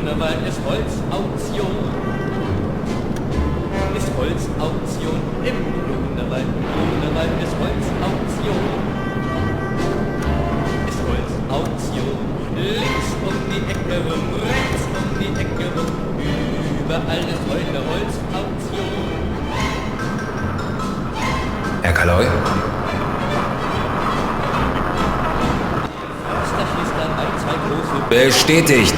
Grunewald ist Holzauktion. Ist Holzauktion im Grunewald. Grunewald ist Holzauktion. Ist Holzauktion. Links um die Ecke rum, rechts um die Ecke rum. Überall ist heute Holzauktion. Herr Kaloi? Förster schließt dabei zwei große Bestätigt.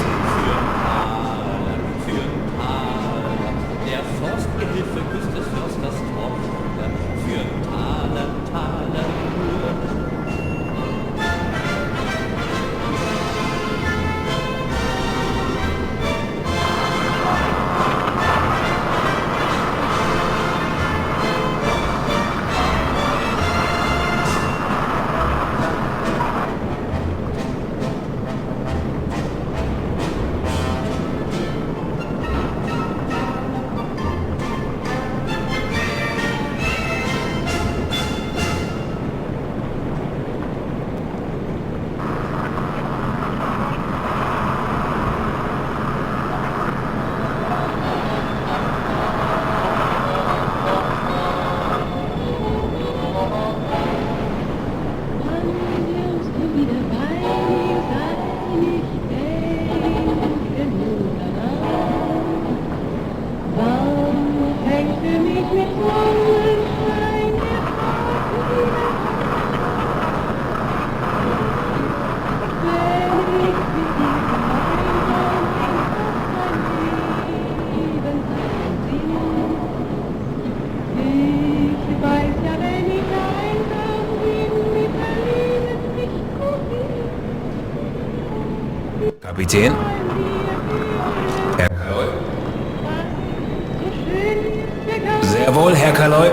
Für Taler. Der Forstgehilfe küsst des Försters Tochter. Für Taler, Taler nur. Kapitän? Herr Kaloi? Sehr wohl, Herr Kaloi.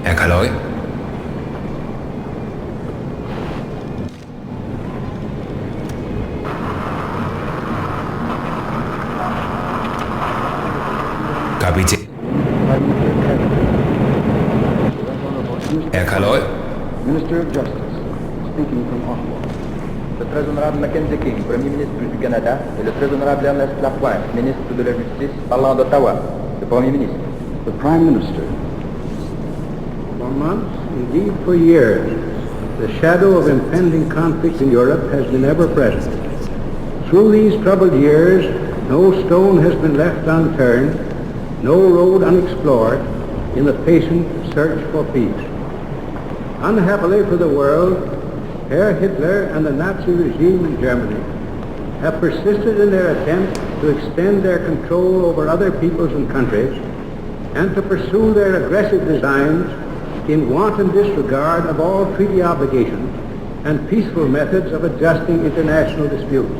Herr Kaloi? Kapitän? Herr Kaloi? Minister of Justice, speaking from Ottawa. Le très honorable Mackenzie King, Premier ministre du Canada, et le très honorable Ernest Lapointe, ministre de la Justice, parlant d'Ottawa, le Premier ministre. The Prime Minister. For months, indeed for years, the shadow of impending conflict in Europe has been ever present. Through these troubled years, no stone has been left unturned, no road unexplored in the patient search for peace. Unhappily for the world, Herr Hitler and the Nazi regime in Germany have persisted in their attempt to extend their control over other peoples and countries and to pursue their aggressive designs in wanton disregard of all treaty obligations and peaceful methods of adjusting international disputes.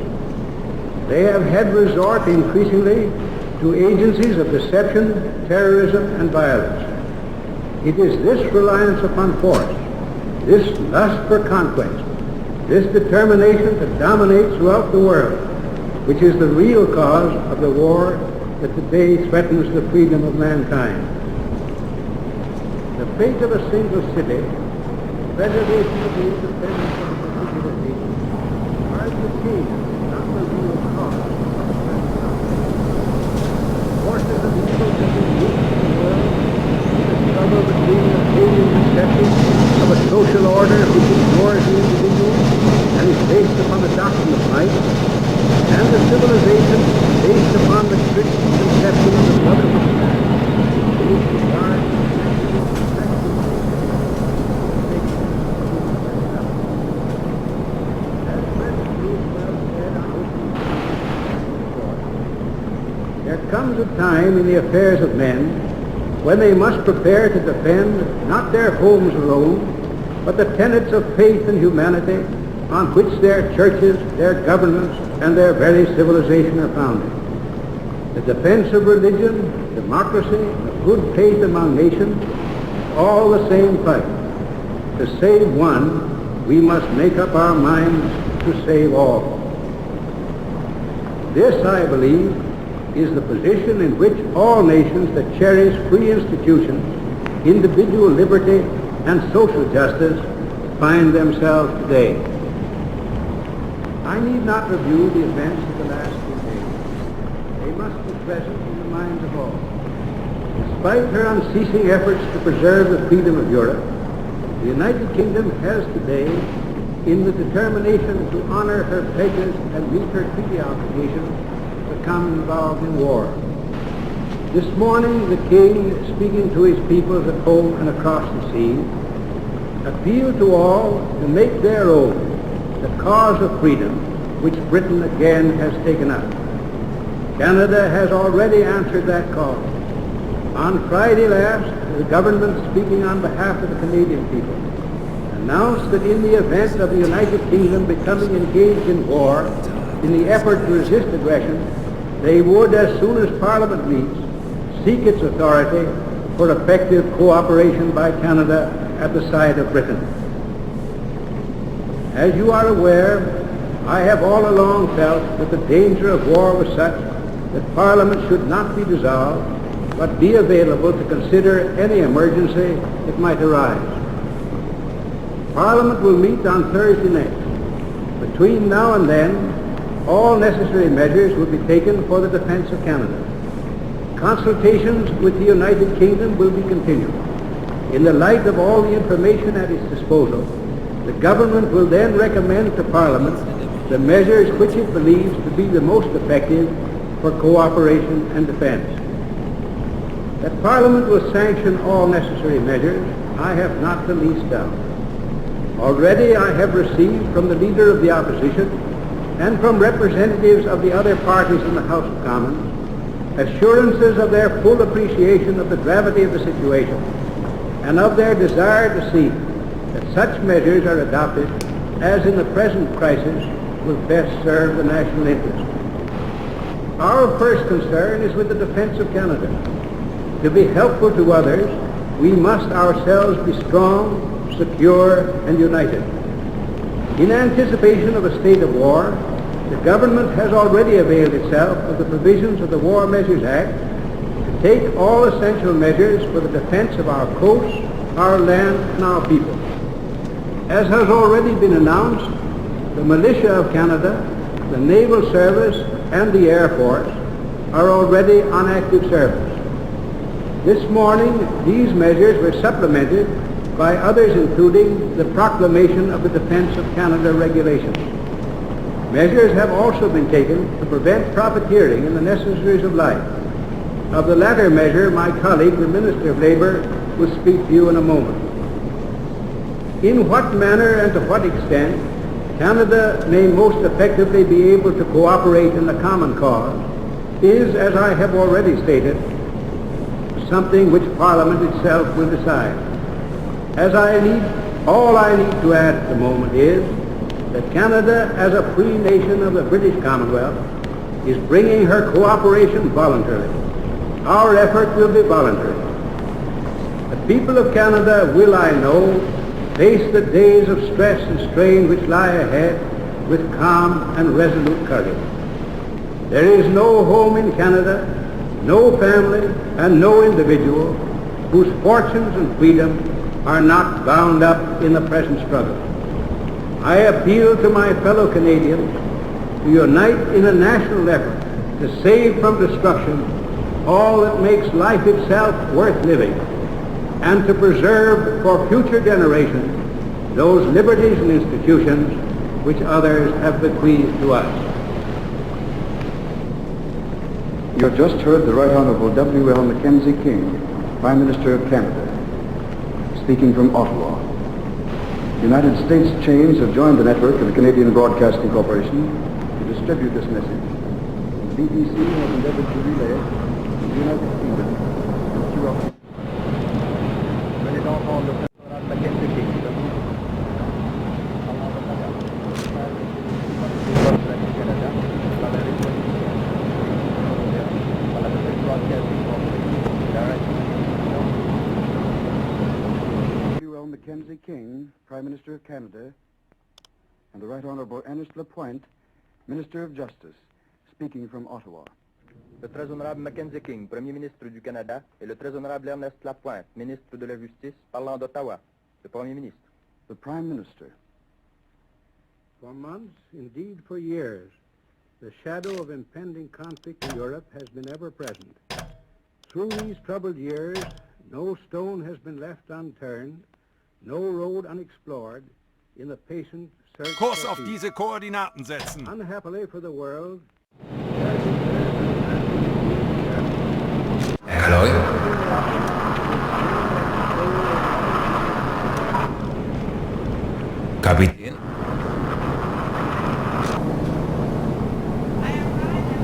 They have had resort increasingly to agencies of deception, terrorism, and violence. It is this reliance upon force, this lust for conquest, this determination to dominate throughout the world, which is the real cause of the war that today threatens the freedom of mankind. The fate of a single city, preservation of the independence of a particular nation, are the key, not the real cause of mankind. Forces of evil have been used in the world in the struggle between the failing necessities of a social order which ignores the individual and is based upon the doctrine of might, and the civilization based upon the Christian conception of the brotherhood of man, which regards there comes a time in the affairs of men when they must prepare to defend not their homes alone, but the tenets of faith and humanity on which their churches, their governments, and their very civilization are founded. The defense of religion, democracy, of good faith among nations, all the same fight. To save one, we must make up our minds to save all. This, I believe, is the position in which all nations that cherish free institutions, individual liberty, and social justice find themselves today. I need not review the events of the last few days. They must be present in the minds of all. Despite her unceasing efforts to preserve the freedom of Europe, the United Kingdom has today, in the determination to honor her pledges and meet her treaty obligations, become involved in war. This morning, the King, speaking to his peoples at home and across the sea, appealed to all to make their own the cause of freedom which Britain again has taken up. Canada has already answered that call. On Friday last, the government, speaking on behalf of the Canadian people, announced that in the event of the United Kingdom becoming engaged in war, in the effort to resist aggression, they would, as soon as Parliament meets, seek its authority for effective cooperation by Canada at the side of Britain. As you are aware, I have all along felt that the danger of war was such that Parliament should not be dissolved, but be available to consider any emergency that might arise. Parliament will meet on Thursday next. Between now and then, all necessary measures will be taken for the defense of Canada. Consultations with the United Kingdom will be continued. In the light of all the information at its disposal, the government will then recommend to Parliament the measures which it believes to be the most effective for cooperation and defense. That Parliament will sanction all necessary measures, I have not the least doubt. Already I have received from the Leader of the Opposition and from representatives of the other parties in the House of Commons assurances of their full appreciation of the gravity of the situation and of their desire to see that such measures are adopted as in the present crisis will best serve the national interest. Our first concern is with the defense of Canada. To be helpful to others, we must ourselves be strong, secure, and united. In anticipation of a state of war, the government has already availed itself of the provisions of the War Measures Act to take all essential measures for the defense of our coasts, our land, and our people. As has already been announced, the militia of Canada, the Naval Service, and the Air Force are already on active service. This morning, these measures were supplemented by others, including the proclamation of the Defense of Canada regulations. Measures have also been taken to prevent profiteering in the necessaries of life. Of the latter measure, my colleague, the Minister of Labour, will speak to you in a moment. In what manner and to what extent Canada may most effectively be able to cooperate in the common cause is, as I have already stated, something which Parliament itself will decide. All I need to add at the moment is that Canada, as a free nation of the British Commonwealth, is bringing her cooperation voluntarily. Our effort will be voluntary. The people of Canada will, I know, face the days of stress and strain which lie ahead with calm and resolute courage. There is no home in Canada, no family, and no individual whose fortunes and freedom are not bound up in the present struggle. I appeal to my fellow Canadians to unite in a national effort to save from destruction all that makes life itself worth living, and to preserve for future generations those liberties and institutions which others have bequeathed to us. You have just heard the Right Honourable W.L. Mackenzie King, Prime Minister of Canada, speaking from Ottawa. United States chains have joined the network of the Canadian Broadcasting Corporation to distribute this message. The BBC has endeavored to relay it to the United Kingdom and throughout. Venez d'entendre le président Mackenzie King. W.L. Mackenzie King, Prime Minister of Canada, and the Right Honourable Ernest Lapointe, Minister of Justice, speaking from Ottawa. Le Très Honorable Mackenzie King, Premier ministre du Canada, et le Très Honorable Ernest Lapointe, Ministre de la Justice, parlant d'Ottawa, le Premier ministre. The Prime Minister. For months, indeed for years, the shadow of impending conflict in Europe has been ever present. Through these troubled years, no stone has been left unturned, no road unexplored in the patient search Kurs for auf peace. diese Koordinaten setzen. Unhappily for the world, Herr Kaloy? Kapitän? I arrived at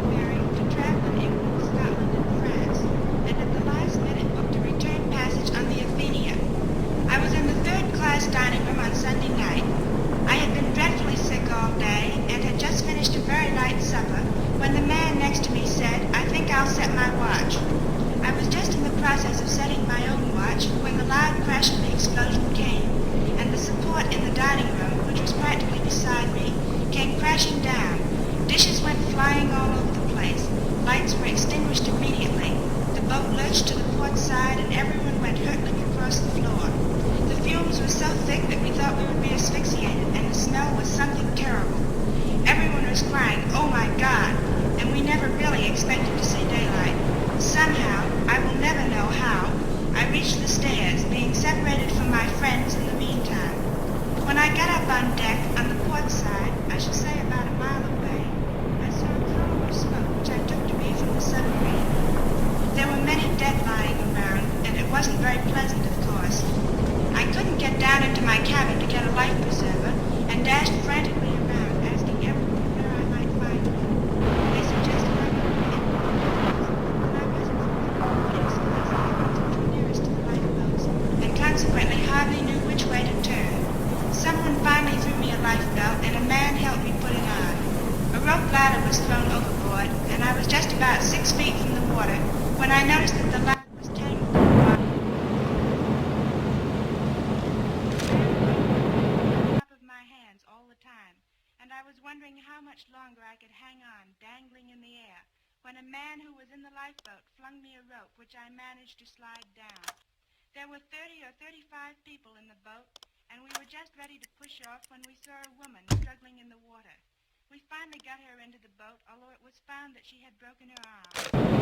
ferry to travel in England, Scotland, and France, and at the last minute booked a return passage on the Athenia. I was in the third-class dining room on Sunday night. I had been dreadfully sick all day and had just finished a very light supper when the man next to me said, "I think I'll set my watch." I was just in the process of setting my own watch when the loud crash of the explosion came, and the support in the dining room, which was practically beside me, came crashing down. Dishes went flying all over the place. Lights were extinguished immediately. The boat lurched to the port side and everyone went hurtling across the floor. The fumes were so thick that we thought we would be asphyxiated, and the smell was something terrible. Everyone was crying, "Oh my God!" and we never really expected to see daylight. Somehow, I will never know how, I reached the stairs, being separated from my friends in the meantime. When I got up on deck, on the port side, I should say about a mile away, I saw a column of smoke which I took to be from the submarine. There were many dead lying around, and it wasn't very pleasant, of course. I couldn't get down into my cabin to get a life preserver, and dashed frantically around, asking everyone where I might find it. They suggested I go to the but I wasn't nearest to the lifeboats, and consequently hardly knew which way to turn. Someone finally threw me a lifebelt, and a man helped me put it on. A rope ladder was thrown overboard, and I was just about 6 feet from the water when I noticed that the ladder was tangled to the bottom. Top of my hands all the time, and I was wondering how much longer I could hang on, dangling in the air, when a man who was in the lifeboat flung me a rope which I managed to slide down. There were 30 or 35 people in the boat, and we were just ready to push off when we saw a woman struggling in the water. We finally got her into the boat, although it was found that she had broken her arm.